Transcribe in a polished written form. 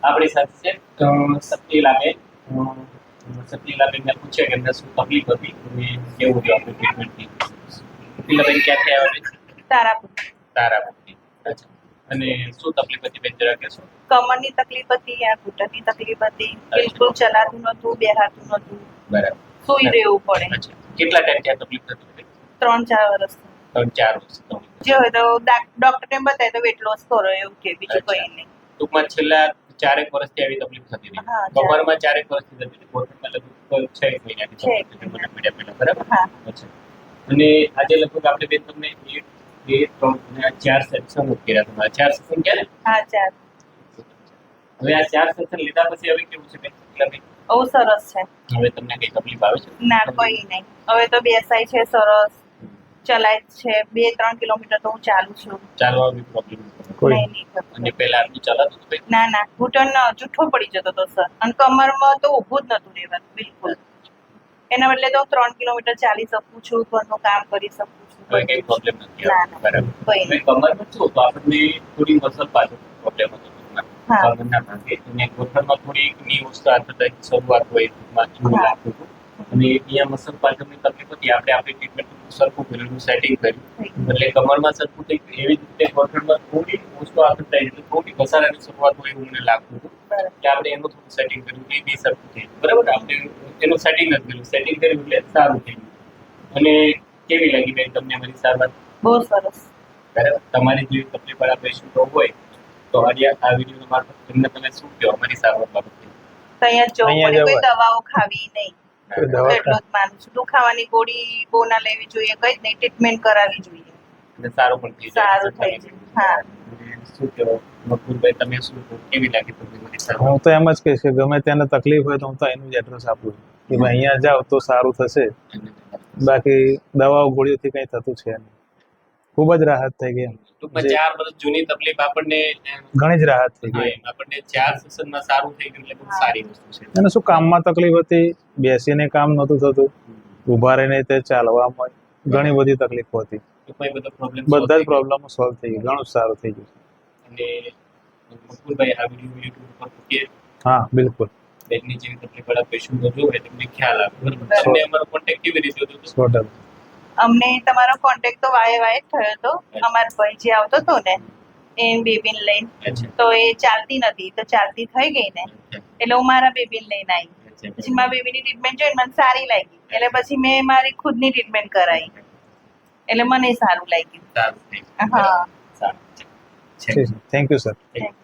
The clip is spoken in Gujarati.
આપણી સાથે છે સપ્તીલાબેન. સપ્તીલાબેનને પૂછે કે એમને શું તકલીફ હતી અને કેવું રહ્યું આપણી ટ્રીટમેન્ટથી. સપ્તીલાબેન ક્યાંથી આવ્યા બેન? તારાપુર. તારાપુરથી. અચ્છા. અને શું તકલીફ હતી બેન જરા કહેશો? કમરની તકલીફ હતી, આ ઘૂંટણની તકલીફ હતી, બિલકુલ ચલાતું નતું, બેહાતું નતું, બરાબર. સુઈ રહેવું પડે. અચ્છા. કેટલા ટાઈમથી આ તકલીફ થતી હતી? 3-4 વર્ષ. 3-4 વર્ષ તકલીફ. જે હોય તો ડોક્ટરને બતાય તો વેટ લોસ કરો એવું કે, બીજું અચ્છા. કંઈ નહીં. ટૂંકમાં છેલ્લા 4 વર્ષથી આવી તકલીફ થતી હતી. હા, કમરમાં 4 વર્ષથી થતી હતી. ઘૂંટણમાં લગભગ 6 મહિનાથી છે. થતી હતી. મને મળ્યા પહેલા બરાબર. હા. અચ્છા. અને આજે લગભગ આપણે બેન તમને 1, 2, 3 અને 4 સેશન કર્યા તમારા 4 સેશન ક્યાં ને? હા, 4. હવે આ 4 સેશન લીધા પછી હવે કેવું છે બેન? બહુ સરસ છે. હવે તમને કઈ તકલીફ આવે છે? ના, કોઈ નહીં. હવે તો બેસાય છે સરસ, ચલાય છે. 2-3 કિલોમીટર તો હું ચાલું છું. ચાલવામાં બી પ્રોબ્લેમ નહીં, નહીં થતું. અને પહેલા આટલું ચાલતું હતું બેન? ના, ઘૂંટણ જૂઠો પડી જતો હતો સર, અને કમરમાં તો ઊભું જ નતું રહેવાતું બિલકુલ. એના બદલે તો 3 કિલોમીટર ચાલી શકું છું, ઘરનું કામ કરી શકું છું. હવે કઈ પ્રોબ્લેમ નથી ના, આવતો. બરાબર. કોઈ હવે નહીં. કમરમાં શું હતું? આપણને થોડી મસલ પાછળ પ્રોબ્લેમ હતો ટૂંકમાં. હા. કમરના ભાગે અને ઘૂંટણમાં થોડી ની વસ્તુ આ થતા શરૂઆત હોય ટૂંકમાં એવું હા. લાગતું હતું. અને અહીંયા મસલ પાછળની તકલીફ હતી. આપણે આપણી ટ્રીટમેન્ટ સરખું કર્યું, સેટિંગ કર્યું, એટલે કમરમાં સરખું થઈ ગયું. એવી જ રીતે ઘૂંટણમાં થોડી વસ્તુ આ થતા એટલે થોડી ઘસારાની શરૂઆત હોય એવું મને લાગતું હતું. એટલે આપણે એનું થોડું સેટિંગ કર્યું, એ બી સરખું થઈ ગયું. બરાબર. આપણે એનું સેટિંગ જ કર્યું. સેટિંગ કર્યું એટલે સારું થઈ ગયું. અને કેવી લાગી બેન તમને અમારી સારવાર? બહુ સરસ. બરાબર. તમારી જેવી તકલીફ વાળા પેશન્ટો હોય તો આજે આ વિડીયો મારફત તમને તમે શું કહો અમારી સારવાર બાબતે? તો અહીંયા જવું અહીંયા પડે, કોઈ જવાય. દવાઓ ખાવી નહીં. કોઈ તો દવા એટલું જ માનું છું. દુખાવાની ગોળી બહુ ના લેવી જોઈએ, કઈ જ નહીં. ટ્રીટમેન્ટ કરાવવી જોઈએ. અને સારું પણ થઈ જાય. સારું થઈ જાય. હા. અને શું કહો મકબૂલભાઈ, તમે શું કહો? કેવી લાગી તમને મારી સારવાર? હું તો એમ જ કહીશ કે ગમે તેને તકલીફ હોય તો હું તો એનું જ એડ્રેસ આપું છું કે ભાઈ અહીંયા જાઓ તો સારું થશે. બાકી દવાઓ ગોળીઓથી કંઈ થતું છે નહીં. ખૂબ જ રાહત થઈ ગઈ એમ. ટૂંકમાં જે 4 વર્ષ જૂની તકલીફ આપણને ઘણી જ રાહત થઈ હા, ગઈ. એમ આપણને 4 સેશનમાં સારું થઈ ગયું એટલે બહુ સારી વસ્તુ છે. અને શું કામમાં તકલીફ હતી, બેસીને કામ નહોતું થતું, ઊભા રહીને તે ચાલવામાં ઘણી બધી તકલીફો હતી. ટૂંકમાં એ બધો પ્રોબ્લેમ બધા જ પ્રોબ્લેમો સોલ્વ થઈ ગઈ. ઘણું જ સારું થઈ ગયું. અને મકબૂલભાઈ આ વિડીયો યુટ્યુબ પર મૂકીએ. હા, બિલકુલ. બેનની જેવી તકલીફ વાળા પેશન્ટો જોવે તમને ખ્યાલ આવે. બરાબર. તમને અમારો કોન્ટેક્ટ કેવી રીતે થતો હતો? 100%. અમને તમારો કોન્ટેક્ટ તો વાય જ થયો હતો. અમારો ભાઈ જે આવતો હતો ને એ બેબીને લઈને, અચ્છા. તો એ ચાલતી નથી, તો ચાલતી થઈ ગઈ ને એટલે હું મારા બેબીને લઈને આવી. પછી મારા બેબીની ટ્રીટમેન્ટ જોઈને મને સારી લાગી, એટલે પછી મેં મારી ખુદની ટ્રીટમેન્ટ કરાવી, એટલે મને સારું લાગ્યું. સારું થઈ ગયું. હા. સારું છે. Thank you sir. Thank you.